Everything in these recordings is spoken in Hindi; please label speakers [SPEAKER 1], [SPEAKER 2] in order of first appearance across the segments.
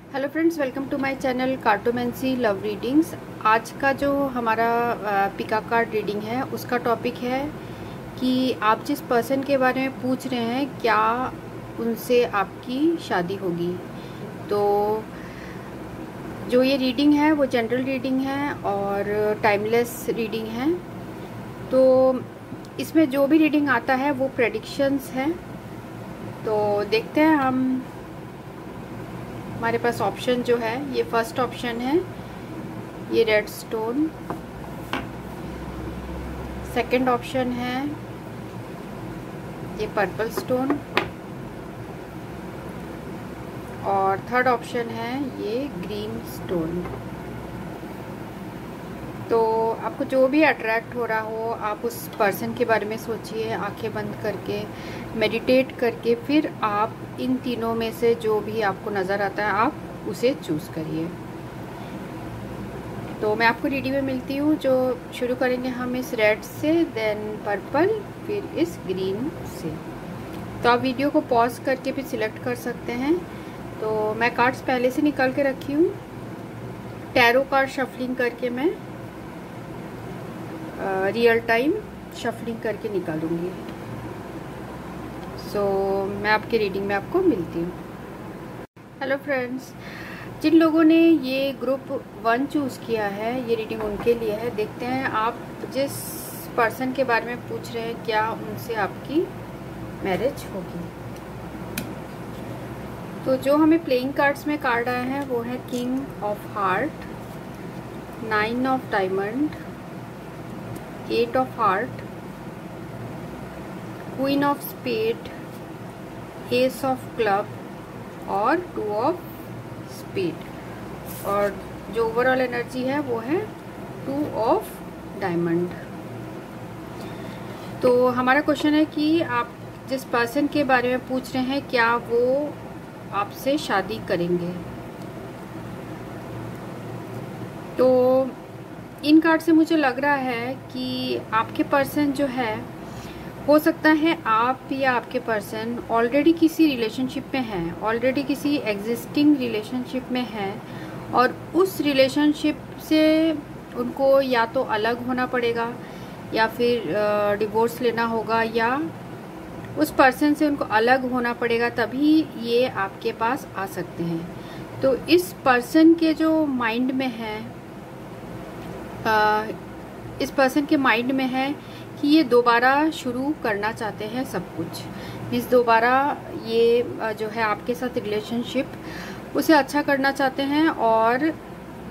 [SPEAKER 1] Hello friends, welcome to my channel cartomancy love readings. आज का जो हमारा पिका कार्ड रीडिंग है उसका टॉपिक है कि आप जिस पर्सन के बारे में पूछ रहे हैं क्या उनसे आपकी शादी होगी। तो जो ये रीडिंग है वो जनरल रीडिंग है और टाइमलेस रीडिंग है। तो इसमें जो भी रीडिंग आता है वो प्रेडिक्शंस है। तो देखते हैं हम। हमारे पास ऑप्शन जो है, ये फर्स्ट ऑप्शन है, ये रेड स्टोन। सेकंड ऑप्शन है ये पर्पल स्टोन और थर्ड ऑप्शन है ये ग्रीन स्टोन। तो आपको जो भी अट्रैक्ट हो रहा हो आप उस पर्सन के बारे में सोचिए, आंखें बंद करके मेडिटेट करके, फिर आप इन तीनों में से जो भी आपको नज़र आता है आप उसे चूज़ करिए। तो मैं आपको रीडिंग में मिलती हूँ। जो शुरू करेंगे हम इस रेड से, देन पर्पल, फिर इस ग्रीन से। तो आप वीडियो को पॉज करके फिर सिलेक्ट कर सकते हैं। तो मैं कार्ड्स पहले से निकाल के रखी हूँ। टैरो कार्ड शफलिंग करके मैं रियल टाइम शफलिंग करके निकालूंगी। सो मैं आपके रीडिंग में आपको मिलती हूँ। हेलो फ्रेंड्स, जिन लोगों ने ये ग्रुप 1 चूज़ किया है ये रीडिंग उनके लिए है। देखते हैं आप जिस पर्सन के बारे में पूछ रहे हैं क्या उनसे आपकी मैरिज होगी। तो जो हमें प्लेइंग कार्ड्स में कार्ड आया है वो है king of heart, 9 of diamond, 8 of heart, queen of spade, ace of club और 2 ऑफ स्पेड। और जो ओवरऑल एनर्जी है वो है 2 ऑफ डायमंड। तो हमारा क्वेश्चन है कि आप जिस पर्सन के बारे में पूछ रहे हैं क्या वो आपसे शादी करेंगे। तो इन कार्ड से मुझे लग रहा है कि आपके पर्सन जो है, हो सकता है आप या आपके पर्सन ऑलरेडी किसी रिलेशनशिप में हैं, ऑलरेडी किसी एग्जिस्टिंग रिलेशनशिप में हैं और उस रिलेशनशिप से उनको या तो अलग होना पड़ेगा या फिर डिवोर्स लेना होगा, या उस पर्सन से उनको अलग होना पड़ेगा, तभी ये आपके पास आ सकते हैं। तो इस पर्सन के जो माइंड में है, इस पर्सन के माइंड में है कि ये दोबारा शुरू करना चाहते हैं सब कुछ। मीन्स दोबारा ये जो है आपके साथ रिलेशनशिप उसे अच्छा करना चाहते हैं और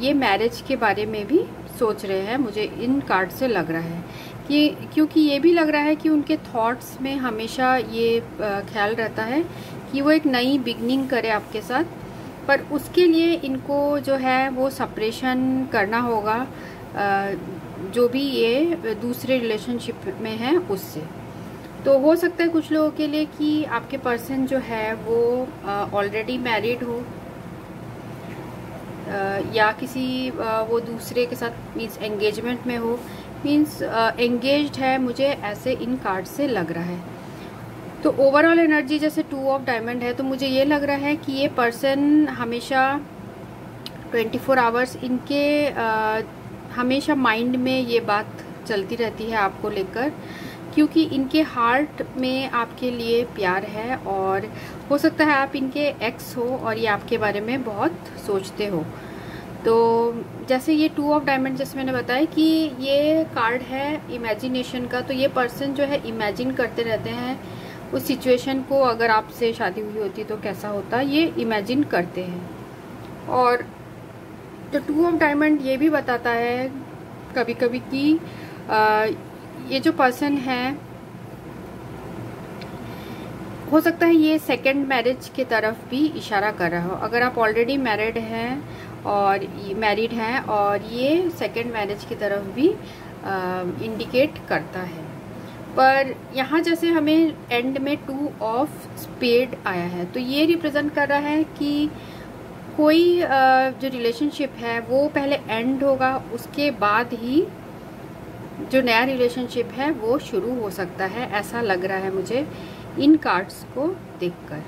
[SPEAKER 1] ये मैरिज के बारे में भी सोच रहे हैं। मुझे इन कार्ड से लग रहा है कि, क्योंकि ये भी लग रहा है कि उनके थॉट्स में हमेशा ये ख्याल रहता है कि वो एक नई बिगनिंग करे आपके साथ, पर उसके लिए इनको जो है वो सेपरेशन करना होगा जो भी ये दूसरे रिलेशनशिप में है उससे। तो हो सकता है कुछ लोगों के लिए कि आपके पर्सन जो है वो ऑलरेडी मैरिड हो या किसी वो दूसरे के साथ मीन्स एंगेजमेंट में हो, मीन्स एंगेज्ड है, मुझे ऐसे इन कार्ड से लग रहा है। तो ओवरऑल एनर्जी जैसे 2 ऑफ डायमंड है, तो मुझे ये लग रहा है कि ये पर्सन हमेशा 24 आवर्स इनके हमेशा माइंड में ये बात चलती रहती है आपको लेकर, क्योंकि इनके हार्ट में आपके लिए प्यार है और हो सकता है आप इनके एक्स हो और ये आपके बारे में बहुत सोचते हो। तो जैसे ये 2 ऑफ डायमंड, जैसे मैंने बताया कि ये कार्ड है इमेजिनेशन का, तो ये पर्सन जो है इमेजिन करते रहते हैं उस सिचुएशन को, अगर आपसे शादी हुई होती तो कैसा होता, ये इमेजिन करते हैं। और तो 2 ऑफ डायमंड ये भी बताता है कभी कभी कि ये जो पर्सन है हो सकता है ये सेकंड मैरिज की तरफ भी इशारा कर रहा हो। अगर आप ऑलरेडी मैरिड हैं और ये सेकंड मैरिज की तरफ भी इंडिकेट करता है। पर यहाँ जैसे हमें एंड में 2 ऑफ स्पेड आया है, तो ये रिप्रेजेंट कर रहा है कि कोई जो रिलेशनशिप है वो पहले एंड होगा, उसके बाद ही जो नया रिलेशनशिप है वो शुरू हो सकता है, ऐसा लग रहा है मुझे इन कार्ड्स को देखकर।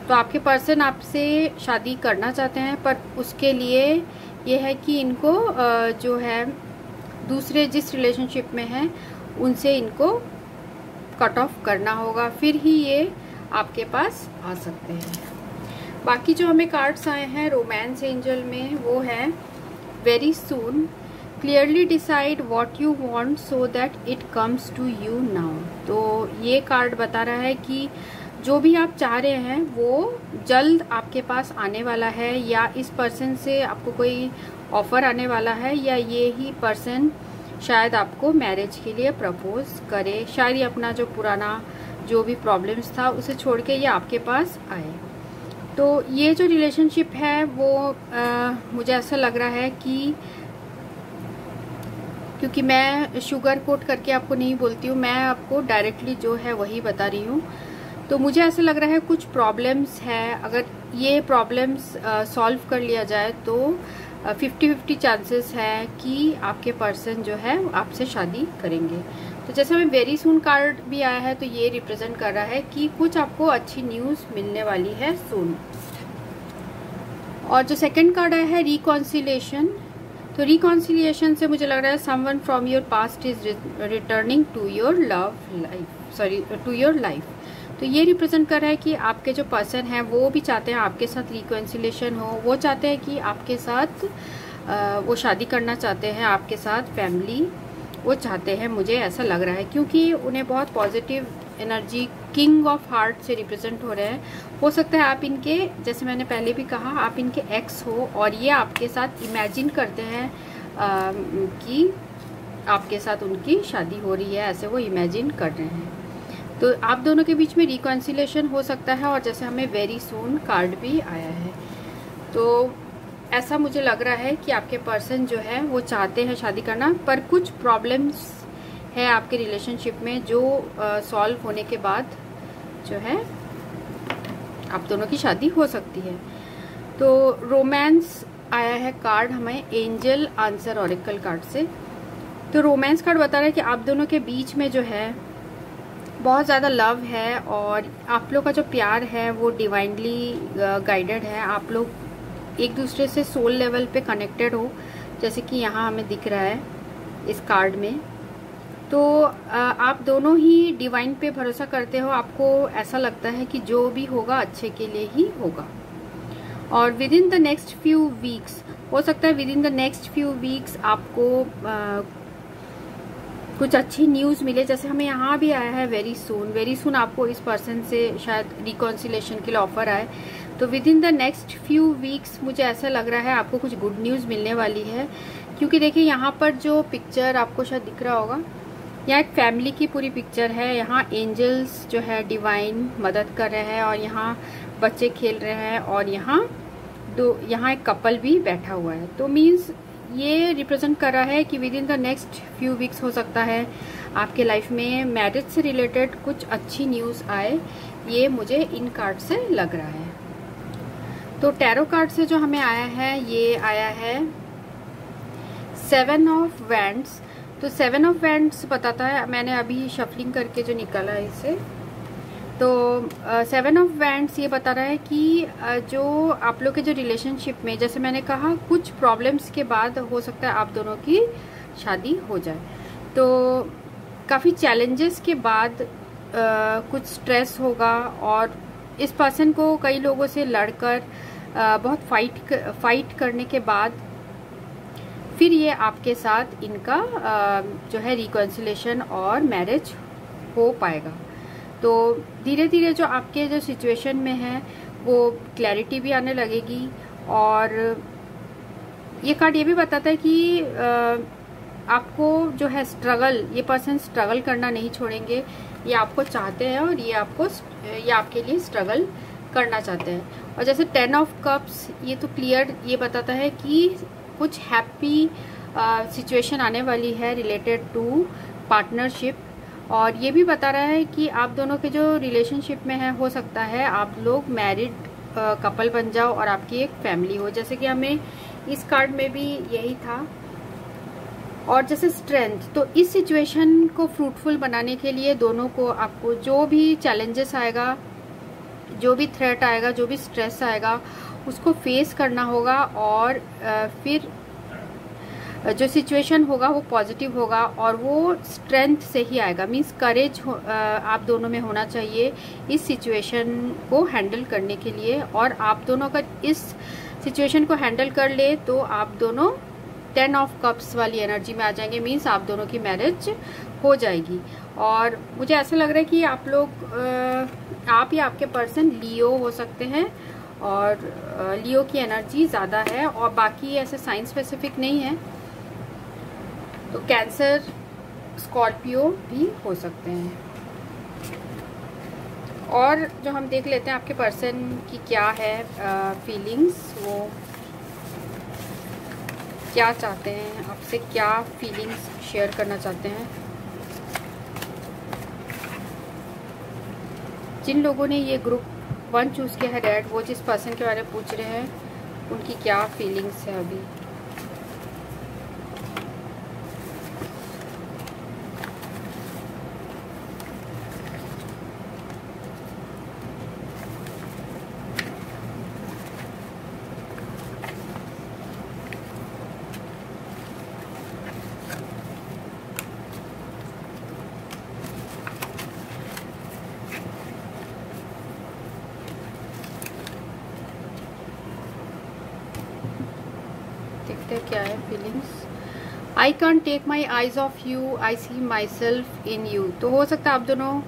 [SPEAKER 1] तो आपके पर्सन आपसे शादी करना चाहते हैं, पर उसके लिए ये है कि इनको जो है दूसरे जिस रिलेशनशिप में है उनसे इनको कट ऑफ करना होगा, फिर ही ये आपके पास आ सकते हैं। बाकी जो हमें कार्ड्स आए हैं रोमांस एंजल में वो है very soon, clearly decide what you want so that it comes to you now. तो ये कार्ड बता रहा है कि जो भी आप चाह रहे हैं वो जल्द आपके पास आने वाला है, या इस पर्सन से आपको कोई ऑफर आने वाला है, या ये ही पर्सन शायद आपको मैरिज के लिए प्रपोज करे। शायद ये अपना जो पुराना जो भी प्रॉब्लम्स था उसे छोड़ के ये आपके पास आए। तो ये जो रिलेशनशिप है वो मुझे ऐसा लग रहा है कि, क्योंकि मैं शुगर कोट करके आपको नहीं बोलती हूँ, मैं आपको डायरेक्टली जो है वही बता रही हूँ। तो मुझे ऐसा लग रहा है कुछ प्रॉब्लम्स है, अगर ये प्रॉब्लम्स सॉल्व कर लिया जाए तो 50-50 चांसेस है कि आपके पर्सन जो है आपसे शादी करेंगे। तो जैसे हमें वेरी सून कार्ड भी आया है तो ये रिप्रेजेंट कर रहा है कि कुछ आपको अच्छी न्यूज़ मिलने वाली है सून। और जो सेकंड कार्ड आया है रिकॉन्सिलिएशन, तो रिकॉन्सिलिएशन से मुझे लग रहा है someone from your past is returning to your to your life. तो ये रिप्रेजेंट कर रहा है कि आपके जो पर्सन है वो भी चाहते हैं आपके साथ रिकॉन्सिलिएशन हो, वो चाहते हैं कि आपके साथ वो शादी करना चाहते हैं, आपके साथ फैमिली वो चाहते हैं, मुझे ऐसा लग रहा है, क्योंकि उन्हें बहुत positive energy king of heart से रिप्रेजेंट हो रहे हैं। हो सकता है आप इनके, जैसे मैंने पहले भी कहा, आप इनके एक्स हो और ये आपके साथ इमेजिन करते हैं कि आपके साथ उनकी शादी हो रही है, ऐसे वो इमेजिन कर रहे हैं। तो आप दोनों के बीच में रिकॉन्सिलिएशन हो सकता है। और जैसे हमें वेरी सून कार्ड भी आया है, तो ऐसा मुझे लग रहा है कि आपके पर्सन जो है वो चाहते हैं शादी करना, पर कुछ प्रॉब्लम्स है आपके रिलेशनशिप में जो सॉल्व होने के बाद जो है आप दोनों की शादी हो सकती है। तो रोमांस आया है कार्ड हमें एंजल आंसर ऑरेकल कार्ड से। तो रोमांस कार्ड बता रहा है कि आप दोनों के बीच में जो है बहुत ज़्यादा लव है, और आप लोग का जो प्यार है वो डिवाइनली गाइडेड है। आप लोग एक दूसरे से सोल लेवल पे कनेक्टेड हो, जैसे कि यहाँ हमें दिख रहा है इस कार्ड में। तो आप दोनों ही डिवाइन पे भरोसा करते हो, आपको ऐसा लगता है कि जो भी होगा अच्छे के लिए ही होगा। और with in the next few weeks, हो सकता है with in the next few weeks आपको कुछ अच्छी न्यूज़ मिले, जैसे हमें यहाँ भी आया है वेरी सून आपको इस पर्सन से शायद रिकॉन्सिलेशन के लिए ऑफर आए। तो with in the next few weeks मुझे ऐसा लग रहा है आपको कुछ गुड न्यूज़ मिलने वाली है, क्योंकि देखिए यहाँ पर जो पिक्चर आपको शायद दिख रहा होगा, यहाँ एक फैमिली की पूरी पिक्चर है। यहाँ एंजल्स जो है डिवाइन मदद कर रहे हैं, और यहाँ बच्चे खेल रहे हैं, और यहाँ एक कपल भी बैठा हुआ है। तो मीन्स ये रिप्रेजेंट कर रहा है कि with in the next few weeks हो सकता है आपके लाइफ में मैरिज से रिलेटेड कुछ अच्छी न्यूज़ आए, ये मुझे इन कार्ड से लग रहा है। तो टैरो कार्ड से जो हमें आया है ये आया है 7 ऑफ वैंड्स। तो 7 ऑफ वैंड्स बताता है, मैंने अभी शफलिंग करके जो निकाला है इसे, तो 7 ऑफ वैंड्स ये बता रहा है कि जो आप लोग के जो रिलेशनशिप में, जैसे मैंने कहा, कुछ प्रॉब्लम्स के बाद हो सकता है आप दोनों की शादी हो जाए। तो काफ़ी चैलेंजेस के बाद कुछ स्ट्रेस होगा, और इस पर्सन को कई लोगों से लड़कर बहुत फाइट करने के बाद फिर ये आपके साथ इनका जो है रिकॉन्सिलेशन और मैरिज हो पाएगा। तो धीरे धीरे जो आपके जो सिचुएशन में है वो क्लैरिटी भी आने लगेगी। और ये कार्ड ये भी बताता है कि आपको जो है स्ट्रगल, ये पर्सन स्ट्रगल करना नहीं छोड़ेंगे, ये आपको चाहते हैं, और ये आपके लिए स्ट्रगल करना चाहते हैं। और जैसे 10 ऑफ कप्स, ये तो क्लियर ये बताता है कि कुछ हैप्पी सिचुएशन आने वाली है रिलेटेड टू पार्टनरशिप। और ये भी बता रहा है कि आप दोनों के जो रिलेशनशिप में है, हो सकता है आप लोग मैरिड कपल बन जाओ और आपकी एक फैमिली हो, जैसे कि हमें इस कार्ड में भी यही था। और जैसे स्ट्रेंथ, तो इस सिचुएशन को फ्रूटफुल बनाने के लिए दोनों को, आपको जो भी चैलेंजेस आएगा, जो भी थ्रेट आएगा, जो भी स्ट्रेस आएगा, उसको फेस करना होगा और फिर जो सिचुएशन होगा वो पॉजिटिव होगा और वो स्ट्रेंथ से ही आएगा। मीन्स करेज आप दोनों में होना चाहिए इस सिचुएशन को हैंडल करने के लिए। और आप दोनों अगर इस सिचुएशन को हैंडल कर ले तो आप दोनों 10 ऑफ कप्स वाली एनर्जी में आ जाएंगे। मीन्स आप दोनों की मैरिज हो जाएगी। और मुझे ऐसा लग रहा है कि आप लोग आप या आपके पर्सन लियो हो सकते हैं और लियो की एनर्जी ज़्यादा है और बाकी ऐसे साइन स्पेसिफिक नहीं है। तो कैंसर, स्कॉर्पियो भी हो सकते हैं। और जो हम देख लेते हैं आपके पर्सन की क्या है फीलिंग्स, वो क्या चाहते हैं आपसे, क्या फीलिंग्स शेयर करना चाहते हैं। जिन लोगों ने ये ग्रुप 1 चूज़ किया है रेड, वो जिस पर्सन के बारे में पूछ रहे हैं उनकी क्या फीलिंग्स है अभी। देखते हैं क्या है feelings. I can take my eyes off you, I see myself in you. तो हो सकता है आप दोनों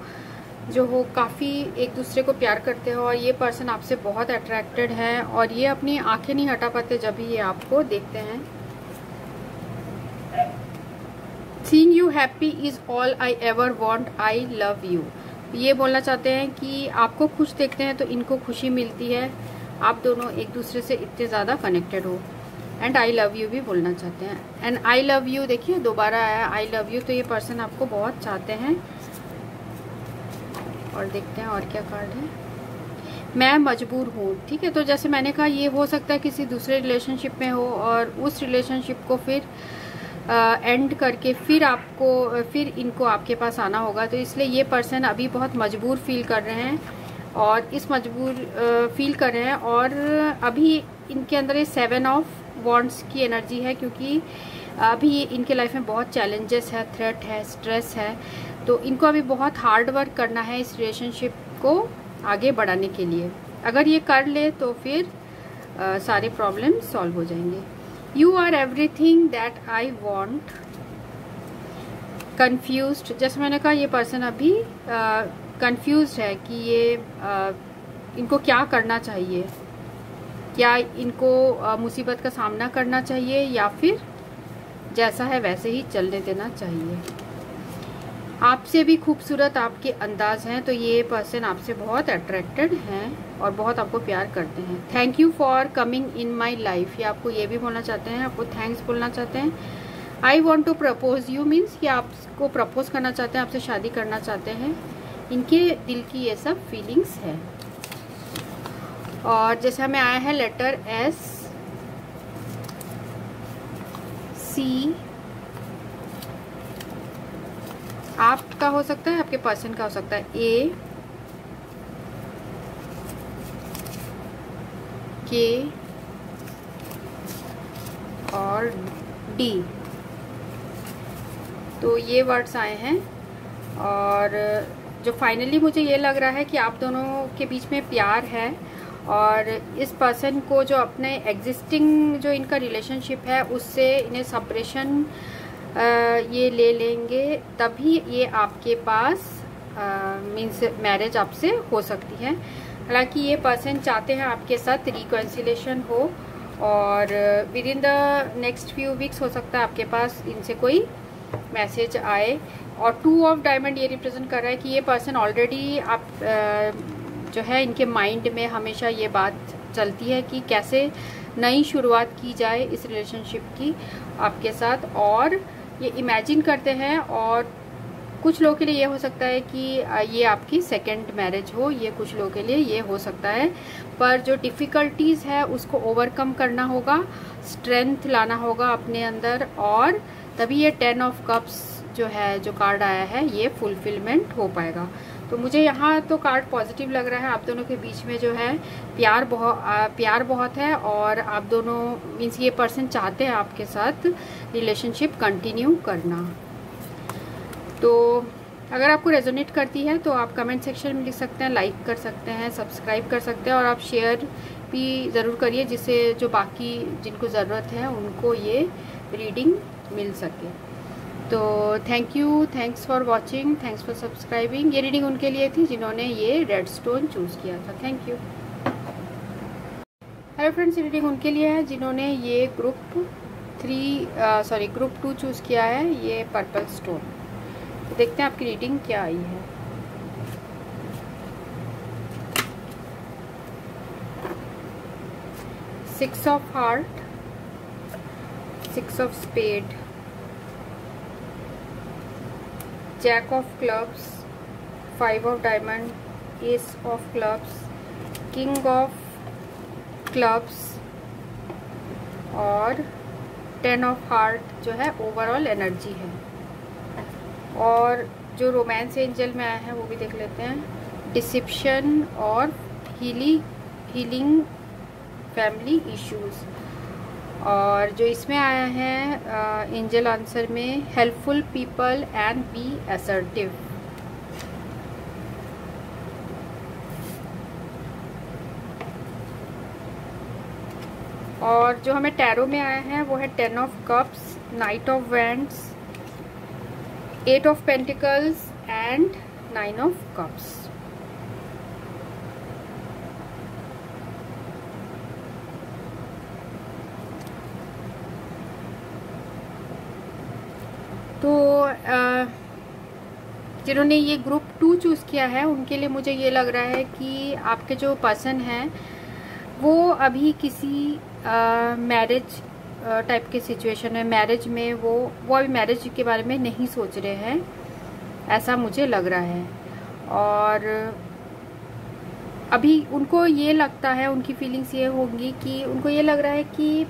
[SPEAKER 1] जो हो काफ़ी एक दूसरे को प्यार करते हो और ये पर्सन आपसे बहुत अट्रैक्टेड है और ये अपनी आंखें नहीं हटा पाते जब भी ये आपको देखते हैं। Seeing you happy is all I ever want, I love you. ये बोलना चाहते हैं कि आपको खुश देखते हैं तो इनको खुशी मिलती है। आप दोनों एक दूसरे से इतने ज़्यादा कनेक्टेड हो। एंड आई लव यू भी बोलना चाहते हैं। एंड आई लव यू देखिए दोबारा आया आई लव यू। तो ये पर्सन आपको बहुत चाहते हैं। और देखते हैं और क्या कार्ड है। मैं मजबूर हूँ, ठीक है। तो जैसे मैंने कहा ये हो सकता है किसी दूसरे रिलेशनशिप में हो और उस रिलेशनशिप को फिर एंड करके फिर इनको आपके पास आना होगा। तो इसलिए ये पर्सन अभी बहुत मजबूर फील कर रहे हैं और इस मजबूर फील कर रहे हैं। और अभी इनके अंदर ये 7 ऑफ वॉन्ड्स की एनर्जी है क्योंकि अभी इनके लाइफ में बहुत चैलेंजेस है, थ्रेट है, स्ट्रेस है। तो इनको अभी बहुत हार्ड वर्क करना है इस रिलेशनशिप को आगे बढ़ाने के लिए। अगर ये कर ले तो फिर सारे प्रॉब्लम सॉल्व हो जाएंगे। You are everything that I want, confused. जैसे मैंने कहा ये पर्सन अभी कन्फ्यूज्ड है कि ये इनको क्या करना चाहिए। क्या इनको मुसीबत का सामना करना चाहिए या फिर जैसा है वैसे ही चलने देना चाहिए। आपसे भी खूबसूरत आपके अंदाज हैं। तो ये पर्सन आपसे बहुत अट्रैक्टेड हैं और बहुत आपको प्यार करते हैं। Thank you for coming in my life. ये आपको ये भी बोलना चाहते हैं, आपको थैंक्स बोलना चाहते हैं। I want to propose you means कि आपको प्रपोज करना चाहते हैं, आपसे शादी करना चाहते हैं। इनके दिल की ये सब फीलिंग्स है। और जैसे हमें आया है लेटर एस, सी, आपका हो सकता है, आपके पर्सन का हो सकता है, ए, के और डी। तो ये वर्ड्स आए हैं। और जो फाइनली मुझे ये लग रहा है कि आप दोनों के बीच में प्यार है और इस पर्सन को जो अपने एग्जिस्टिंग जो इनका रिलेशनशिप है उससे इन्हें सेपरेशन ये ले लेंगे, तभी ये आपके पास मीन्स मैरिज आपसे हो सकती है। हालांकि ये पर्सन चाहते हैं आपके साथ रिकॉन्सिलेशन हो और with in the next few weeks हो सकता है आपके पास इनसे कोई मैसेज आए। और 2 ऑफ डायमंड ये रिप्रेजेंट कर रहा है कि ये पर्सन ऑलरेडी आप जो है इनके माइंड में हमेशा ये बात चलती है कि कैसे नई शुरुआत की जाए इस रिलेशनशिप की आपके साथ, और ये इमेजिन करते हैं। और कुछ लोगों के लिए ये हो सकता है कि ये आपकी सेकंड मैरिज हो, ये कुछ लोगों के लिए ये हो सकता है। पर जो डिफ़िकल्टीज़ है उसको ओवरकम करना होगा, स्ट्रेंथ लाना होगा अपने अंदर, और तभी ये 10 ऑफ कप्स जो है जो कार्ड आया है ये फुलफिलमेंट हो पाएगा। तो मुझे यहाँ तो कार्ड पॉजिटिव लग रहा है। आप दोनों के बीच में जो है प्यार बहुत है, और आप दोनों मीन्स ये पर्सन चाहते हैं आपके साथ रिलेशनशिप कंटिन्यू करना। तो अगर आपको रेजोनेट करती है तो आप कमेंट सेक्शन में लिख सकते हैं, लाइक कर सकते हैं, सब्सक्राइब कर सकते हैं, और आप शेयर भी ज़रूर करिए जिससे जो बाकी जिनको ज़रूरत है उनको ये रीडिंग मिल सके। तो thank you, thanks for watching, thanks for subscribing. ये रीडिंग उनके लिए थी जिन्होंने ये रेड स्टोन चूज़ किया था। Thank you. Hello friends, reading उनके लिए है जिन्होंने ये ग्रुप 2 चूज़ किया है, ये पर्पल स्टोन। तो देखते हैं आपकी रीडिंग क्या आई है। Six of heart, six of spade, jack of clubs, five of diamond, ace of clubs, king of clubs और 10 ऑफ हार्ट जो है ओवरऑल एनर्जी है। और जो रोमांस एंजल में आया है वो भी देख लेते हैं। डिसेप्शन और हीलिंग फैमिली इश्यूज। और जो इसमें आया है एंजल आंसर में, helpful people and be assertive. और जो हमें टैरो में आया है वो है 10 of cups, night of wands, 8 of pentacles and 9 of cups. तो जिन्होंने ये ग्रुप 2 चूज़ किया है उनके लिए मुझे ये लग रहा है कि आपके जो पर्सन हैं वो अभी किसी मैरिज टाइप के सिचुएशन है, मैरिज में वो अभी मैरिज के बारे में नहीं सोच रहे हैं, ऐसा मुझे लग रहा है। और अभी उनको ये लगता है, उनकी फीलिंग्स ये होंगी कि उनको ये लग रहा है कि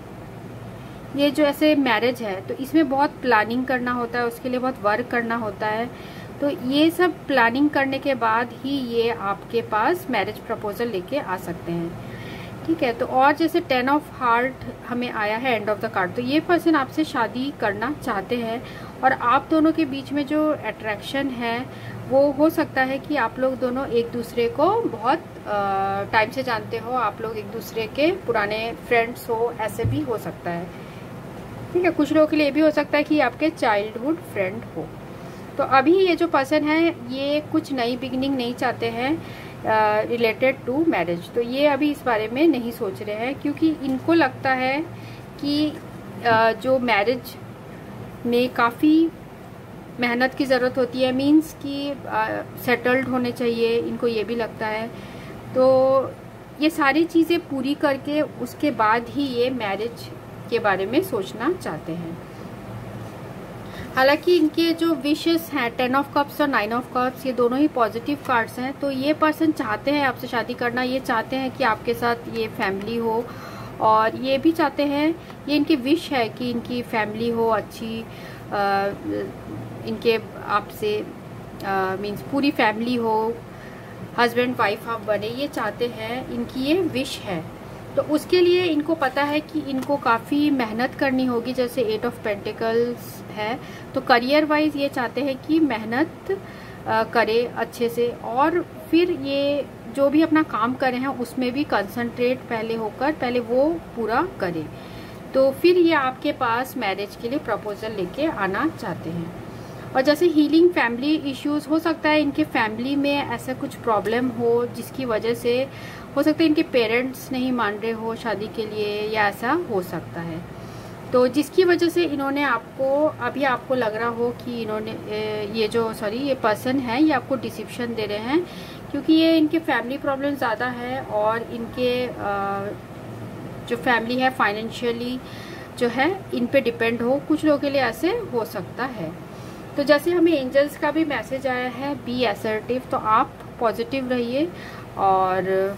[SPEAKER 1] ये जो ऐसे मैरिज है तो इसमें बहुत प्लानिंग करना होता है, उसके लिए बहुत वर्क करना होता है। तो ये सब प्लानिंग करने के बाद ही ये आपके पास मैरिज प्रपोजल लेके आ सकते हैं, ठीक है। तो और जैसे 10 ऑफ हार्ट हमें आया है एंड ऑफ द कार्ड, तो ये पर्सन आपसे शादी करना चाहते हैं। और आप दोनों के बीच में जो अट्रैक्शन है वो हो सकता है कि आप लोग दोनों एक दूसरे को बहुत टाइम से जानते हो, आप लोग एक दूसरे के पुराने फ्रेंड्स हो, ऐसे भी हो सकता है, ठीक है। कुछ लोगों के लिए भी हो सकता है कि आपके चाइल्डहुड फ्रेंड हो। तो अभी ये जो पर्सन है ये कुछ नई बिगिनिंग नहीं चाहते हैं रिलेटेड टू मैरिज, तो ये अभी इस बारे में नहीं सोच रहे हैं, क्योंकि इनको लगता है कि जो मैरिज में काफ़ी मेहनत की ज़रूरत होती है, मींस कि सेटल्ड होने चाहिए, इनको ये भी लगता है। तो ये सारी चीज़ें पूरी करके उसके बाद ही ये मैरिज के बारे में सोचना चाहते हैं। हालांकि इनके जो विशेस हैं 10 ऑफ कप्स और 9 ऑफ कप्स, ये दोनों ही पॉजिटिव कार्ड्स हैं। तो ये पर्सन चाहते हैं आपसे शादी करना, ये चाहते हैं कि आपके साथ ये फैमिली हो, और ये भी चाहते हैं, ये इनकी विश है कि इनकी फैमिली हो अच्छी, इनके आपसे मीन्स पूरी फैमिली हो, हस्बैंड वाइफ आप बने, ये चाहते हैं, इनकी ये विश है। तो उसके लिए इनको पता है कि इनको काफ़ी मेहनत करनी होगी। जैसे 8 ऑफ पेंटिकल्स है, तो करियर वाइज ये चाहते हैं कि मेहनत करे अच्छे से, और फिर ये जो भी अपना काम करे हैं उसमें भी कंसंट्रेट पहले वो पूरा करे। तो फिर ये आपके पास मैरिज के लिए प्रपोजल लेके आना चाहते हैं। और जैसे हीलिंग फैमिली इश्यूज, हो सकता है इनके फैमिली में ऐसा कुछ प्रॉब्लम हो जिसकी वजह से हो सकता है इनके पेरेंट्स नहीं मान रहे हो शादी के लिए, या ऐसा हो सकता है। तो जिसकी वजह से इन्होंने आपको लग रहा हो कि इन्होंने ये पर्सन है ये आपको डिसिप्शन दे रहे हैं, क्योंकि ये इनके फैमिली प्रॉब्लम ज़्यादा है, और इनके जो फैमिली है फाइनेंशियली जो है इन पे डिपेंड हो, कुछ लोगों के लिए ऐसे हो सकता है। तो जैसे हमें एंजल्स का भी मैसेज आया है, बी असर्टिव, तो आप पॉजिटिव रहिए और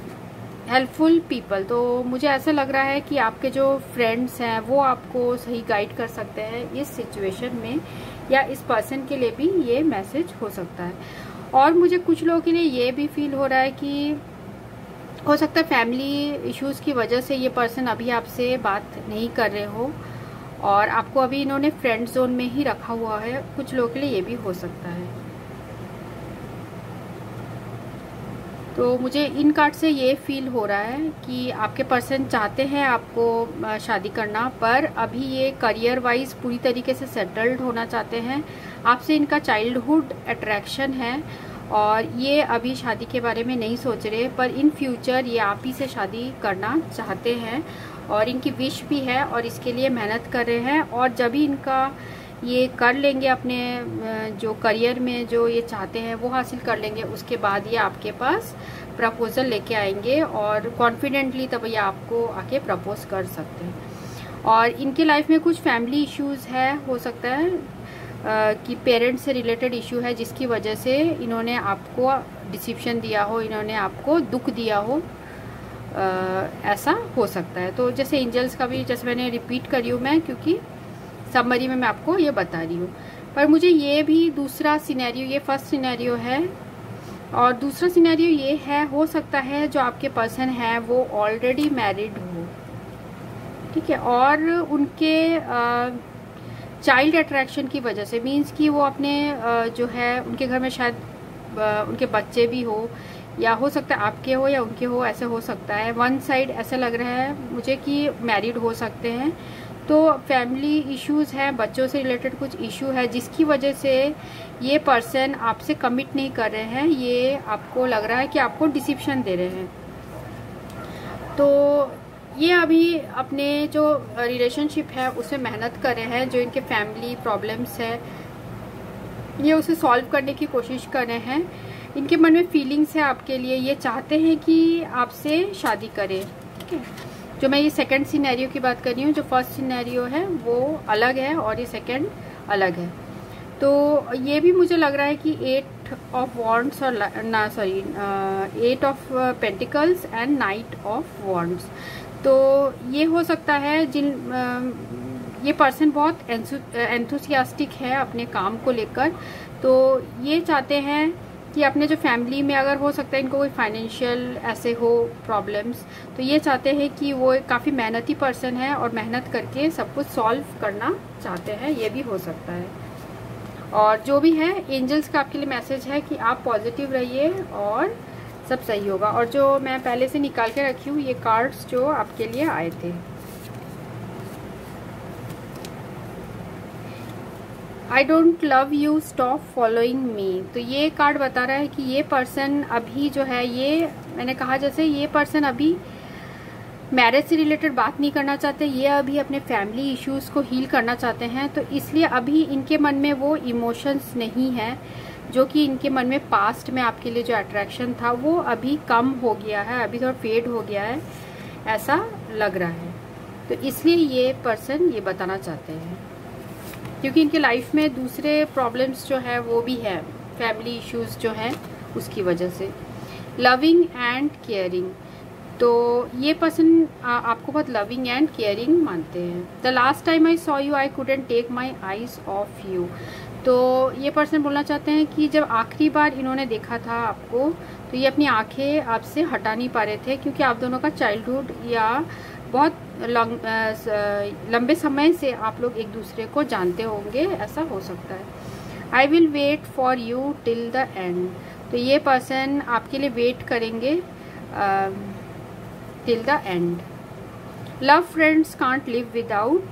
[SPEAKER 1] हेल्पफुल पीपल। तो मुझे ऐसा लग रहा है कि आपके जो फ्रेंड्स हैं वो आपको सही गाइड कर सकते हैं इस सिचुएशन में, या इस पर्सन के लिए भी ये मैसेज हो सकता है। और मुझे कुछ लोगों के लिए ये भी फील हो रहा है कि हो सकता है फैमिली इश्यूज़ की वजह से ये पर्सन अभी आपसे बात नहीं कर रहे हो और आपको अभी इन्होंने फ्रेंड जोन में ही रखा हुआ है। कुछ लोगों के लिए ये भी हो सकता है। तो मुझे इन कार्ड से ये फील हो रहा है कि आपके पर्सन चाहते हैं आपको शादी करना, पर अभी ये करियर वाइज पूरी तरीके से सेटल्ड होना चाहते हैं। आपसे इनका चाइल्डहुड अट्रैक्शन है और ये अभी शादी के बारे में नहीं सोच रहे, पर इन फ्यूचर ये आप ही से शादी करना चाहते हैं और इनकी विश भी है और इसके लिए मेहनत कर रहे हैं। और जब भी इनका ये कर लेंगे, अपने जो करियर में जो ये चाहते हैं वो हासिल कर लेंगे, उसके बाद ये आपके पास प्रपोजल लेके आएंगे और कॉन्फिडेंटली तब ये आपको आके प्रपोज कर सकते हैं। और इनके लाइफ में कुछ फैमिली इश्यूज है, हो सकता है कि पेरेंट्स से रिलेटेड इशू है जिसकी वजह से इन्होंने आपको डिसिप्शन दिया हो, इन्होंने आपको दुख दिया हो, ऐसा हो सकता है। तो जैसे एंजल्स का भी, जैसे मैंने रिपीट करी हूँ मैं, क्योंकि समरी में मैं आपको ये बता रही हूँ, पर मुझे ये भी दूसरा सिनेरियो, ये फर्स्ट सिनेरियो है और दूसरा सिनेरियो ये है, हो सकता है जो आपके पर्सन है वो ऑलरेडी मैरिड हो, ठीक है, और उनके चाइल्ड अट्रैक्शन की वजह से, मीन्स कि वो अपने जो है उनके घर में शायद उनके बच्चे भी हो, या हो सकता है आपके हो या उनके हो, ऐसे हो सकता है। वन साइड ऐसा लग रहा है मुझे कि मैरिड हो सकते हैं। तो फैमिली इश्यूज हैं, बच्चों से रिलेटेड कुछ इशू है जिसकी वजह से ये पर्सन आपसे कमिट नहीं कर रहे हैं। ये आपको लग रहा है कि आपको डिसिप्शन दे रहे हैं। तो ये अभी अपने जो रिलेशनशिप है उसमें मेहनत कर रहे हैं। जो इनके फैमिली प्रॉब्लम्स है ये उसे सॉल्व करने की कोशिश कर रहे हैं। इनके मन में फीलिंग्स है आपके लिए, ये चाहते हैं कि आपसे शादी करें, ठीक है। जो मैं ये सेकंड सिनेरियो की बात कर रही हूँ, जो फर्स्ट सिनेरियो है वो अलग है और ये सेकंड अलग है। तो ये भी मुझे लग रहा है कि 8 ऑफ वॉन्ड्स और 8 of pentacles and night of wands. तो ये हो सकता है ये पर्सन बहुत एंथुसियास्टिक है अपने काम को लेकर। तो ये चाहते हैं कि अपने जो फैमिली में, अगर हो सकता है इनको कोई फाइनेंशियल ऐसे हो प्रॉब्लम्स, तो ये चाहते हैं कि वो काफ़ी मेहनती पर्सन है और मेहनत करके सब कुछ सॉल्व करना चाहते हैं, ये भी हो सकता है। और जो भी है, एंजल्स का आपके लिए मैसेज है कि आप पॉजिटिव रहिए और सब सही होगा। और जो मैं पहले से निकाल के रखी हूँ ये कार्ड्स जो आपके लिए आए थे, I don't love you, stop following me. तो ये कार्ड बता रहा है कि ये पर्सन अभी जो है, ये मैंने कहा जैसे ये पर्सन अभी मैरिज से रिलेटेड बात नहीं करना चाहते, ये अभी अपने फैमिली इश्यूज को हील करना चाहते हैं। तो इसलिए अभी इनके मन में वो इमोशंस नहीं है जो कि इनके मन में पास्ट में आपके लिए जो अट्रैक्शन था वो अभी कम हो गया है, अभी थोड़ा फेड हो गया है, ऐसा लग रहा है। तो इसलिए ये पर्सन ये बताना चाहते हैं, क्योंकि इनके लाइफ में दूसरे प्रॉब्लम्स जो है वो भी है, फैमिली इश्यूज जो हैं उसकी वजह से। लविंग एंड केयरिंग, तो ये पर्सन आपको बहुत लविंग एंड केयरिंग मानते हैं। The last time I saw you I couldn't take my eyes off you. तो ये पर्सन बोलना चाहते हैं कि जब आखिरी बार इन्होंने देखा था आपको, तो ये अपनी आंखें आपसे हटा नहीं पा रहे थे, क्योंकि आप दोनों का चाइल्डहुड या बहुत लंबे समय से आप लोग एक दूसरे को जानते होंगे, ऐसा हो सकता है। I will wait for you till the end. तो ये पर्सन आपके लिए वेट करेंगे till the end. Love friends can't live without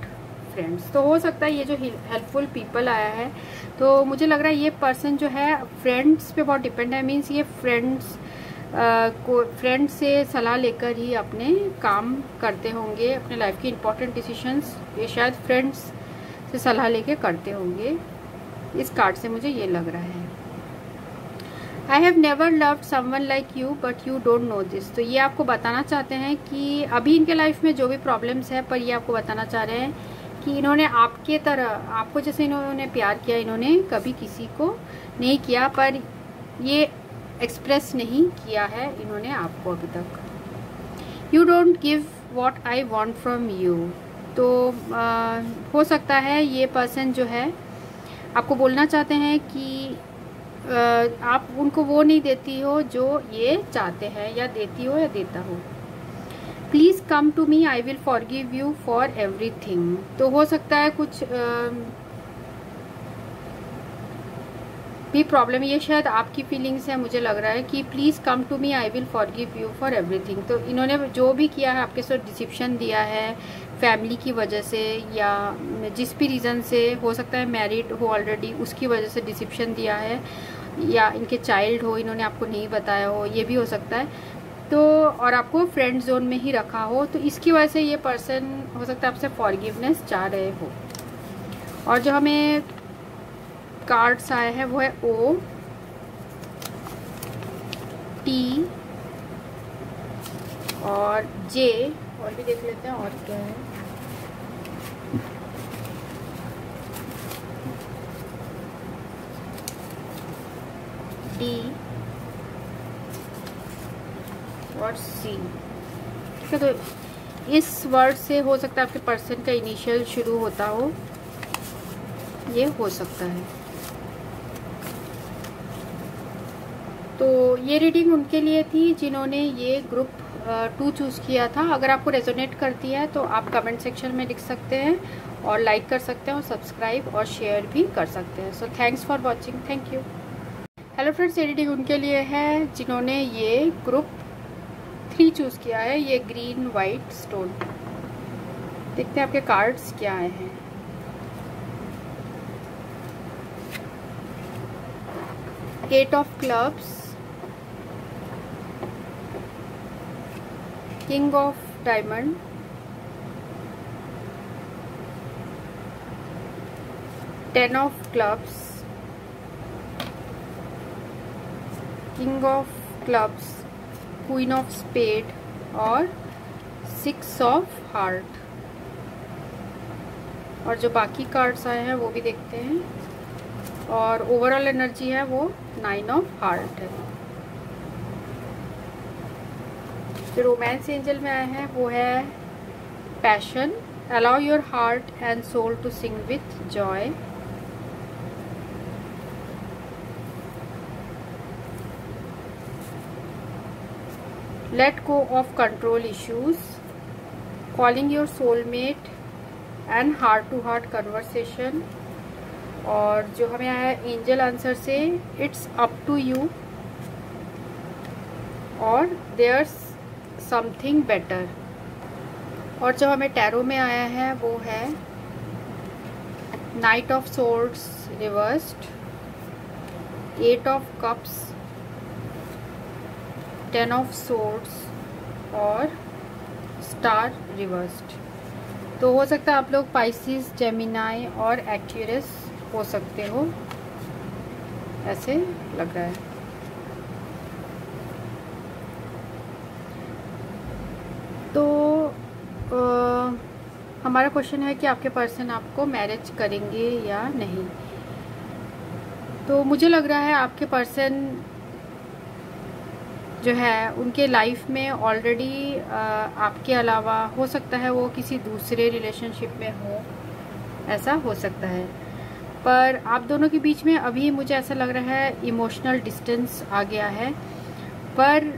[SPEAKER 1] friends. तो हो सकता है ये जो हेल्पफुल पीपल आया है, तो मुझे लग रहा है ये पर्सन जो है फ्रेंड्स पे बहुत डिपेंड है। मीन्स ये फ्रेंड से सलाह लेकर ही अपने काम करते होंगे, अपने लाइफ की इम्पोर्टेंट डिसीजंस ये शायद फ्रेंड्स से सलाह लेके करते होंगे। इस कार्ड से मुझे ये लग रहा है। I have never loved someone like you but you don't know this. तो ये आपको बताना चाहते हैं कि अभी इनके लाइफ में जो भी प्रॉब्लम्स है, पर ये आपको बताना चाह रहे हैं कि इन्होंने आपके तरह, आपको जैसे इन्होंने प्यार किया, इन्होंने कभी किसी को नहीं किया, पर ये एक्सप्रेस नहीं किया है इन्होंने आपको अभी तक। You don't give what I want from you. तो हो सकता है ये पर्सन जो है आपको बोलना चाहते हैं कि आप उनको वो नहीं देती हो जो ये चाहते हैं, या देती हो या देता हो। Please come to me, I will forgive you for everything. तो हो सकता है कुछ भी प्रॉब्लम, ये शायद आपकी फीलिंग्स है, मुझे लग रहा है कि please come to me, I will forgive you for everything. तो इन्होंने जो भी किया है, आपके साथ डिसिप्शन दिया है फैमिली की वजह से, या जिस भी रीज़न से, हो सकता है मैरिड हो ऑलरेडी, उसकी वजह से डिसिप्शन दिया है, या इनके चाइल्ड हो, इन्होंने आपको नहीं बताया हो, ये भी हो सकता है। तो और आपको फ्रेंड जोन में ही रखा हो, तो इसकी वजह से ये पर्सन हो सकता है आपसे फॉरगिवनेस चाह रहे हो। और जो हमें कार्ड्स आए हैं वो है O, T और J। और भी देख लेते हैं और क्या है। D और C। ठीक है, तो इस वर्ड से हो सकता है आपके पर्सन का इनिशियल शुरू होता हो, ये हो सकता है। तो ये रीडिंग उनके लिए थी जिन्होंने ये ग्रुप 2 चूज़ किया था। अगर आपको रेजोनेट करती है तो आप कमेंट सेक्शन में लिख सकते हैं, और लाइक कर सकते हैं, और सब्सक्राइब और शेयर भी कर सकते हैं। So thanks for watching, thank you. Hello friends, ये रीडिंग उनके लिए है जिन्होंने ये ग्रुप 3 चूज़ किया है, ये ग्रीन वाइट स्टोन। देखते हैं आपके कार्ड्स क्या आए हैं। Eight of clubs, king of diamond, ten of clubs, king of clubs, queen of spade और 6 ऑफ हार्ट। और जो बाकी कार्ड्स आए हैं वो भी देखते हैं। और ओवरऑल एनर्जी है वो 9 ऑफ हार्ट है। जो रोमांस एंजल में आए हैं वो है passion, allow your heart and soul to sing with joy. Let go of control issues, calling your soulmate and heart to heart conversation. और जो हमें आया है एंजल आंसर से, इट्स अप टू यू और देयर्स समथिंग बेटर। और जो हमें टैरो में आया है वो है knight of swords reversed, 8 of cups, 10 of swords और स्टार रिवर्स्ड। तो हो सकता है आप लोग पाइसिस, जेमिनाई और एक्वेरियस हो सकते हो, ऐसे लग रहा है। तो हमारा क्वेश्चन है कि आपके पर्सन आपको मैरिज करेंगे या नहीं। तो मुझे लग रहा है आपके पर्सन जो है उनके लाइफ में ऑलरेडी आपके अलावा हो सकता है वो किसी दूसरे रिलेशनशिप में हो, ऐसा हो सकता है। पर आप दोनों के बीच में अभी मुझे ऐसा लग रहा है इमोशनल डिस्टेंस आ गया है। पर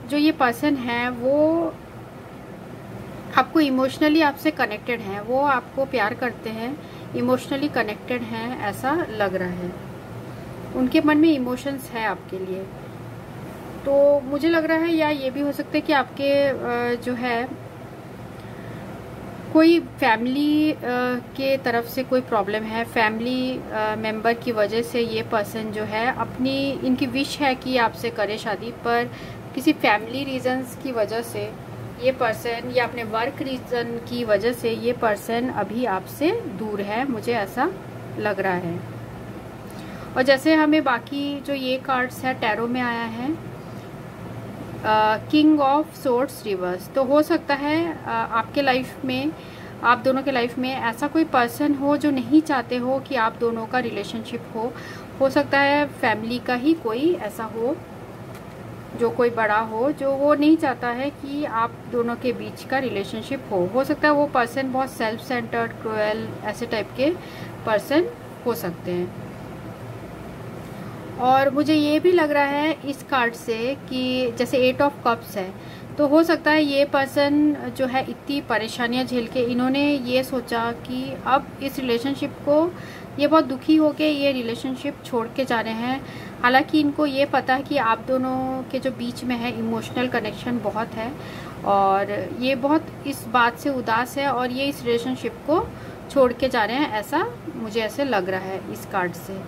[SPEAKER 1] जो ये पर्सन है वो आपको इमोशनली आपसे कनेक्टेड हैं, वो आपको प्यार करते हैं, इमोशनली कनेक्टेड हैं, ऐसा लग रहा है। उनके मन में इमोशंस है आपके लिए। तो मुझे लग रहा है, या ये भी हो सकता है कि आपके जो है कोई फैमिली के तरफ से कोई प्रॉब्लम है, फैमिली मेंबर की वजह से ये पर्सन जो है अपनी, इनकी विश है कि आपसे करे शादी, पर किसी फैमिली रीजंस की वजह से ये पर्सन, या अपने वर्क रीजन की वजह से ये पर्सन अभी आपसे दूर है, मुझे ऐसा लग रहा है। और जैसे हमें बाकी जो ये कार्ड्स है टैरो में आया है किंग ऑफ सोर्ड्स रिवर्स, तो हो सकता है आपके लाइफ में, आप दोनों के लाइफ में ऐसा कोई पर्सन हो जो नहीं चाहते हो कि आप दोनों का रिलेशनशिप हो सकता है फैमिली का ही कोई ऐसा हो, जो कोई बड़ा हो, जो वो नहीं चाहता है कि आप दोनों के बीच का रिलेशनशिप हो सकता है वो पर्सन बहुत सेल्फ सेंटर्ड, क्रूएल, ऐसे टाइप के पर्सन हो सकते हैं। और मुझे ये भी लग रहा है इस कार्ड से कि जैसे 8 ऑफ कप्स है, तो हो सकता है ये पर्सन जो है इतनी परेशानियां झेल के इन्होंने ये सोचा कि अब इस रिलेशनशिप को, ये बहुत दुखी होके ये रिलेशनशिप छोड़ के जा रहे हैं। हालांकि इनको ये पता है कि आप दोनों के जो बीच में है इमोशनल कनेक्शन बहुत है, और ये बहुत इस बात से उदास है और ये इस रिलेशनशिप को छोड़ के जा रहे हैं, ऐसा मुझे ऐसे लग रहा है इस कार्ड से।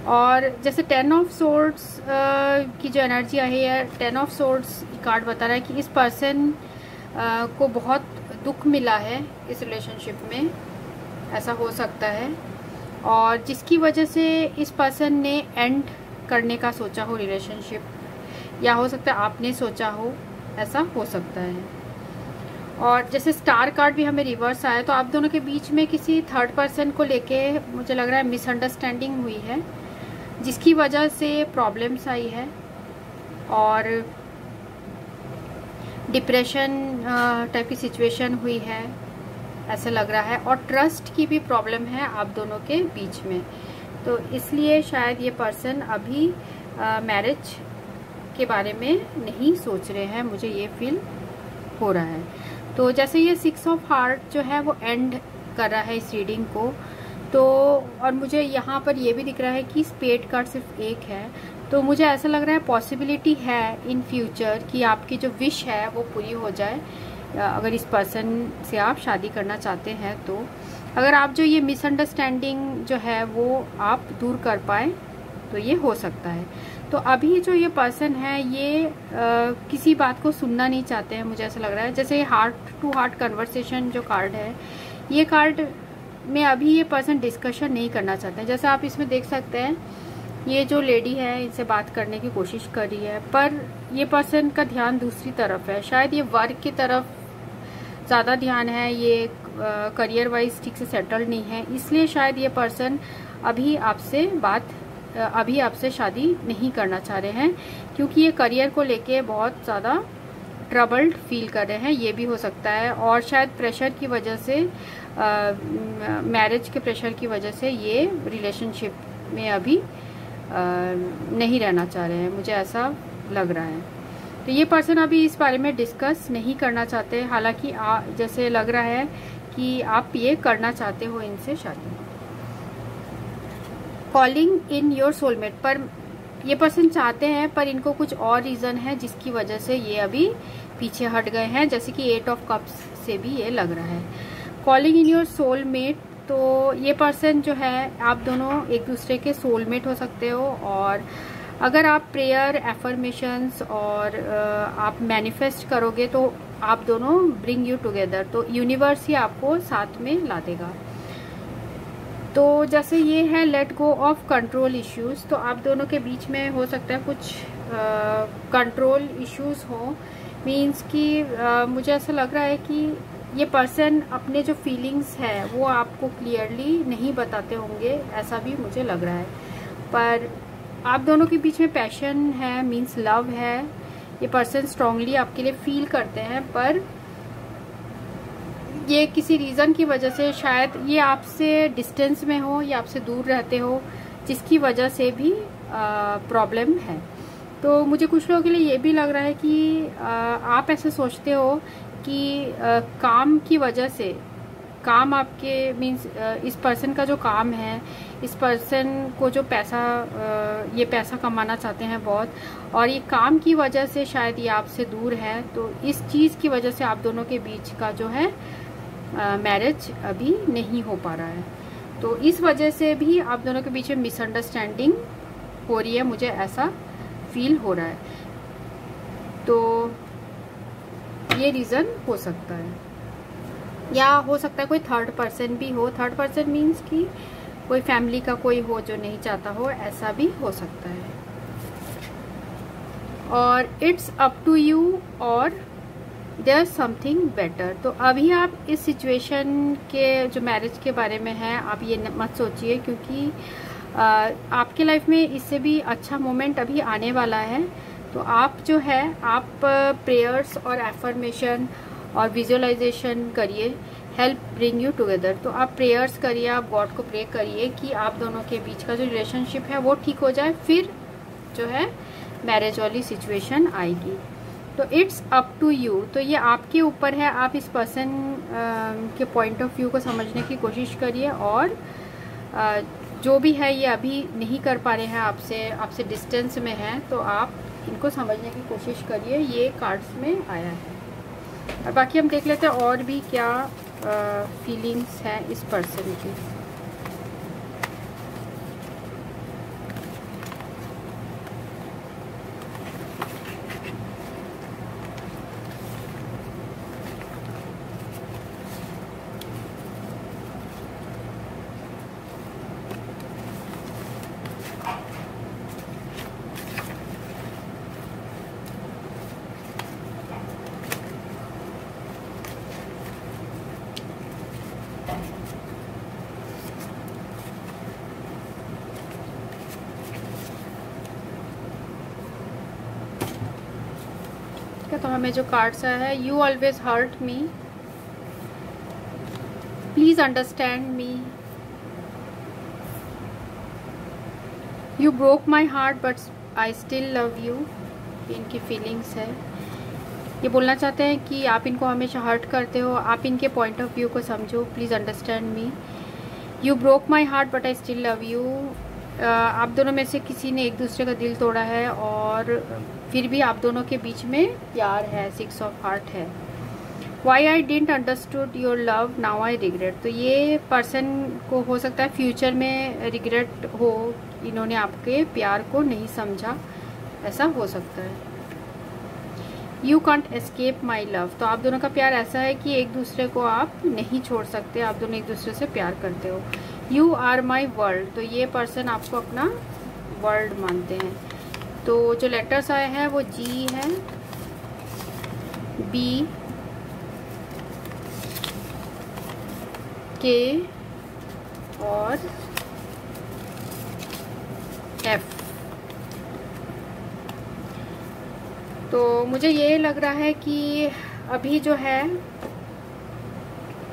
[SPEAKER 1] और जैसे 10 ऑफ सोर्ड्स की जो एनर्जी आई है, 10 ऑफ सोर्ड्स कार्ड बता रहा है कि इस पर्सन को बहुत दुख मिला है इस रिलेशनशिप में, ऐसा हो सकता है, और जिसकी वजह से इस पर्सन ने एंड करने का सोचा हो रिलेशनशिप, या हो सकता है आपने सोचा हो, ऐसा हो सकता है। और जैसे स्टार कार्ड भी हमें रिवर्स आया, तो आप दोनों के बीच में किसी थर्ड पर्सन को लेके मुझे लग रहा है मिसअंडरस्टैंडिंग हुई है, जिसकी वजह से प्रॉब्लम्स आई है और डिप्रेशन टाइप की सिचुएशन हुई है, ऐसा लग रहा है। और ट्रस्ट की भी प्रॉब्लम है आप दोनों के बीच में, तो इसलिए शायद ये पर्सन अभी मैरिज के बारे में नहीं सोच रहे हैं, मुझे ये फील हो रहा है। तो जैसे ये 6 ऑफ हार्ट जो है वो एंड कर रहा है इस रीडिंग को, तो और मुझे यहाँ पर ये भी दिख रहा है कि स्पेड कार्ड सिर्फ एक है, तो मुझे ऐसा लग रहा है पॉसिबिलिटी है इन फ्यूचर कि आपकी जो विश है वो पूरी हो जाए, अगर इस पर्सन से आप शादी करना चाहते हैं तो। अगर आप जो ये मिसअंडरस्टैंडिंग जो है वो आप दूर कर पाए तो ये हो सकता है। तो अभी जो ये पर्सन है ये किसी बात को सुनना नहीं चाहते हैं, मुझे ऐसा लग रहा है। जैसे हार्ट टू हार्ट कन्वर्सेशन जो कार्ड है, ये कार्ड में अभी ये पर्सन डिस्कशन नहीं करना चाहते हैं। जैसे आप इसमें देख सकते हैं ये जो लेडी है इनसे बात करने की कोशिश कर रही है, पर ये पर्सन का ध्यान दूसरी तरफ है, शायद ये वर्क की तरफ ज़्यादा ध्यान है, ये करियर वाइज ठीक से सेटल्ड नहीं है, इसलिए शायद ये पर्सन अभी आपसे शादी नहीं करना चाह रहे हैं, क्योंकि ये करियर को लेके बहुत ज़्यादा ट्रबल्ड फील कर रहे हैं, ये भी हो सकता है। और शायद प्रेशर की वजह से, मैरिज के प्रेशर की वजह से ये रिलेशनशिप में अभी नहीं रहना चाह रहे हैं, मुझे ऐसा लग रहा है। तो ये पर्सन अभी इस बारे में डिस्कस नहीं करना चाहते, हालांकि जैसे लग रहा है कि आप ये करना चाहते हो इनसे शादी। कॉलिंग इन योर सोलमेट, पर ये पर्सन चाहते हैं पर इनको कुछ और रीज़न है जिसकी वजह से ये अभी पीछे हट गए हैं, जैसे कि 8 ऑफ कप्स से भी ये लग रहा है। कॉलिंग इन योर सोलमेट, तो ये पर्सन जो है आप दोनों एक दूसरे के सोलमेट हो सकते हो, और अगर आप प्रेयर, एफर्मेशंस और आप मैनिफेस्ट करोगे तो आप दोनों ब्रिंग यू टुगेदर, तो यूनिवर्स ही आपको साथ में ला देगा। तो जैसे ये है late go of control issues, तो आप दोनों के बीच में हो सकता है कुछ कंट्रोल इश्यूज हो, मीन्स कि मुझे ऐसा लग रहा है कि ये पर्सन अपने जो फीलिंग्स है वो आपको क्लियरली नहीं बताते होंगे, ऐसा भी मुझे लग रहा है। पर आप दोनों के बीच में पैशन है, मीन्स लव है, ये पर्सन स्ट्रांगली आपके लिए फील करते हैं, पर ये किसी रीज़न की वजह से शायद ये आपसे डिस्टेंस में हो या आपसे दूर रहते हो, जिसकी वजह से भी प्रॉब्लम है। तो मुझे कुछ लोगों के लिए ये भी लग रहा है कि आप ऐसे सोचते हो कि काम की वजह से, काम आपके मीन्स इस पर्सन का जो काम है, इस पर्सन को जो पैसा, ये पैसा कमाना चाहते हैं बहुत, और ये काम की वजह से शायद ये आपसे दूर है, तो इस चीज़ की वजह से आप दोनों के बीच का जो है मैरिज अभी नहीं हो पा रहा है। तो इस वजह से भी आप दोनों के बीच में मिसअंडरस्टैंडिंग हो रही है, मुझे ऐसा फील हो रहा है। तो ये रीज़न हो सकता है, या हो सकता है कोई थर्ड पर्सन भी हो। थर्ड पर्सन मीन्स कि कोई फैमिली का कोई हो जो नहीं चाहता हो, ऐसा भी हो सकता है। और इट्स अप टू यू और देयर समथिंग बेटर। तो अभी आप इस सिचुएशन के जो मैरिज के बारे में है, आप ये मत सोचिए, क्योंकि आपके लाइफ में इससे भी अच्छा मोमेंट अभी आने वाला है। तो आप जो है, आप प्रेयर्स और एफर्मेशन और विजुअलाइजेशन करिए, हेल्प ब्रिंग यू टुगेदर। तो आप प्रेयर्स करिए, आप गॉड को प्रे करिए कि आप दोनों के बीच का जो रिलेशनशिप है वो ठीक हो जाए, फिर जो है मैरिज वाली सिचुएशन आएगी। तो इट्स अप टू यू, तो ये आपके ऊपर है। आप इस पर्सन के पॉइंट ऑफ व्यू को समझने की कोशिश करिए, और जो भी है ये अभी नहीं कर पा रहे हैं आपसे डिस्टेंस में है, तो आप इनको समझने की कोशिश करिए। ये कार्ड्स में आया है। और बाकी हम देख लेते हैं और भी क्या फीलिंग्स हैं इस पर्सन की। तो हमें जो कार्ड्स आया है, you always hurt me, please understand me, you broke my heart but I still love you. इनकी फीलिंग्स है। ये बोलना चाहते हैं कि आप इनको हमेशा हर्ट करते हो, आप इनके पॉइंट ऑफ व्यू को समझो, please understand me. You broke my heart but I still love you. आप दोनों में से किसी ने एक दूसरे का दिल तोड़ा है और फिर भी आप दोनों के बीच में प्यार है, 6 ऑफ हार्ट है। Why I didn't understood your love now I regret. तो ये पर्सन को हो सकता है फ्यूचर में रिग्रेट हो, इन्होंने आपके प्यार को नहीं समझा, ऐसा हो सकता है। You can't escape my love. तो आप दोनों का प्यार ऐसा है कि एक दूसरे को आप नहीं छोड़ सकते, आप दोनों एक दूसरे से प्यार करते हो। You are my world. तो ये पर्सन आपको अपना वर्ल्ड मानते हैं। तो जो लेटर्स आए हैं वो जी है, बी, के और एफ। तो मुझे ये लग रहा है कि अभी जो है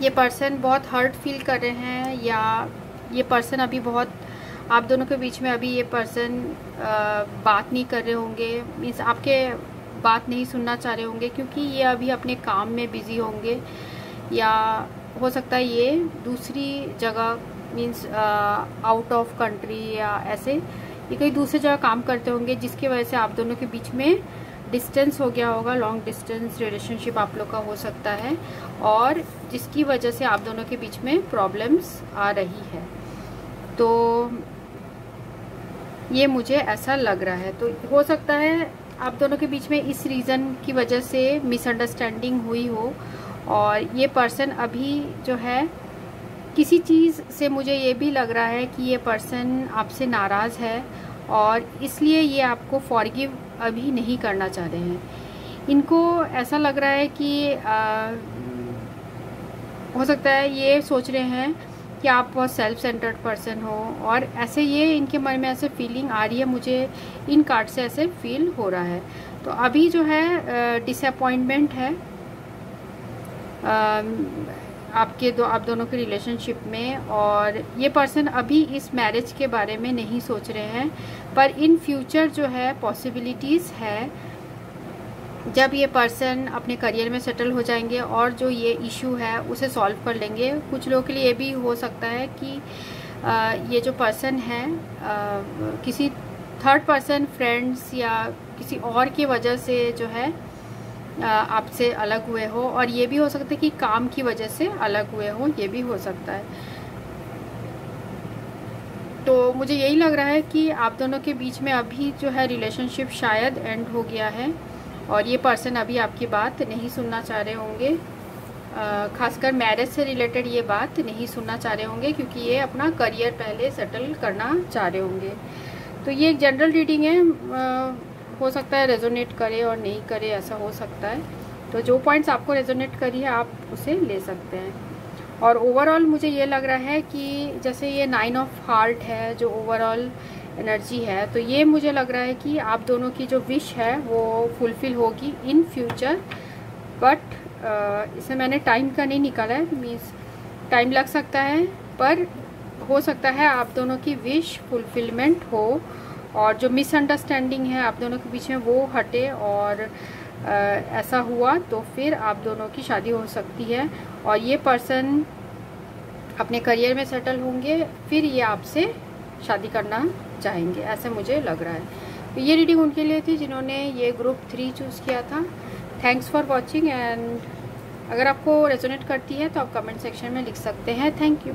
[SPEAKER 1] ये पर्सन बहुत हर्ट फील कर रहे हैं, या ये पर्सन अभी बहुत आप दोनों के बीच में अभी ये पर्सन बात नहीं कर रहे होंगे, मीन्स आपके बात नहीं सुनना चाह रहे होंगे, क्योंकि ये अभी अपने काम में बिजी होंगे, या हो सकता है ये दूसरी जगह मीन्स आउट ऑफ कंट्री या ऐसे ये कहीं दूसरी जगह काम करते होंगे, जिसकी वजह से आप दोनों के बीच में डिस्टेंस हो गया होगा, लॉन्ग डिस्टेंस रिलेशनशिप आप लोग का हो सकता है, और जिसकी वजह से आप दोनों के बीच में प्रॉब्लम्स आ रही है। तो ये मुझे ऐसा लग रहा है। तो हो सकता है आप दोनों के बीच में इस रीज़न की वजह से मिसअंडरस्टैंडिंग हुई हो, और ये पर्सन अभी जो है किसी चीज़ से मुझे ये भी लग रहा है कि ये पर्सन आपसे नाराज़ है, और इसलिए ये आपको फॉरगिव अभी नहीं करना चाह रहे हैं। इनको ऐसा लग रहा है कि हो सकता है ये सोच रहे हैं कि आप बहुत सेल्फ सेंटर्ड पर्सन हो, और ऐसे ये इनके मन में ऐसे फीलिंग आ रही है, मुझे इन कार्ड से ऐसे फील हो रहा है। तो अभी जो है डिसअपॉइंटमेंट है आप दोनों के रिलेशनशिप में, और ये पर्सन अभी इस मैरिज के बारे में नहीं सोच रहे हैं, पर इन फ्यूचर जो है पॉसिबिलिटीज़ है, जब ये पर्सन अपने करियर में सेटल हो जाएंगे और जो ये इशू है उसे सॉल्व कर लेंगे। कुछ लोगों के लिए ये भी हो सकता है कि ये जो पर्सन है किसी थर्ड पर्सन, फ्रेंड्स या किसी और की वजह से जो है आपसे अलग हुए हो, और ये भी हो सकता है कि काम की वजह से अलग हुए हो, ये भी हो सकता है। तो मुझे यही लग रहा है कि आप दोनों के बीच में अभी जो है रिलेशनशिप शायद एंड हो गया है, और ये पर्सन अभी आपकी बात नहीं सुनना चाह रहे होंगे, खासकर मैरिज से रिलेटेड ये बात नहीं सुनना चाह रहे होंगे, क्योंकि ये अपना करियर पहले सेटल करना चाह रहे होंगे। तो ये एक जनरल रीडिंग है, हो सकता है रेजोनेट करे और नहीं करे, ऐसा हो सकता है। तो जो पॉइंट्स आपको रेजोनेट करी है आप उसे ले सकते हैं। और ओवरऑल मुझे ये लग रहा है कि जैसे ये 9 ऑफ हार्ट है जो ओवरऑल एनर्जी है, तो ये मुझे लग रहा है कि आप दोनों की जो विश है वो फुलफिल होगी इन फ्यूचर, बट इसे मैंने टाइम का नहीं निकाला है, मीन्स टाइम लग सकता है, पर हो सकता है आप दोनों की विश फुलफिलमेंट हो और जो मिसअंडरस्टैंडिंग है आप दोनों के बीच में वो हटे, और ऐसा हुआ तो फिर आप दोनों की शादी हो सकती है और ये पर्सन अपने करियर में सेटल होंगे, फिर ये आपसे शादी करना चाहेंगे, ऐसे मुझे लग रहा है। तो ये रीडिंग उनके लिए थी जिन्होंने ये ग्रुप 3 चूज़ किया था। थैंक्स फॉर वॉचिंग, एंड अगर आपको रेजोनेट करती है तो आप कमेंट सेक्शन में लिख सकते हैं। Thank you.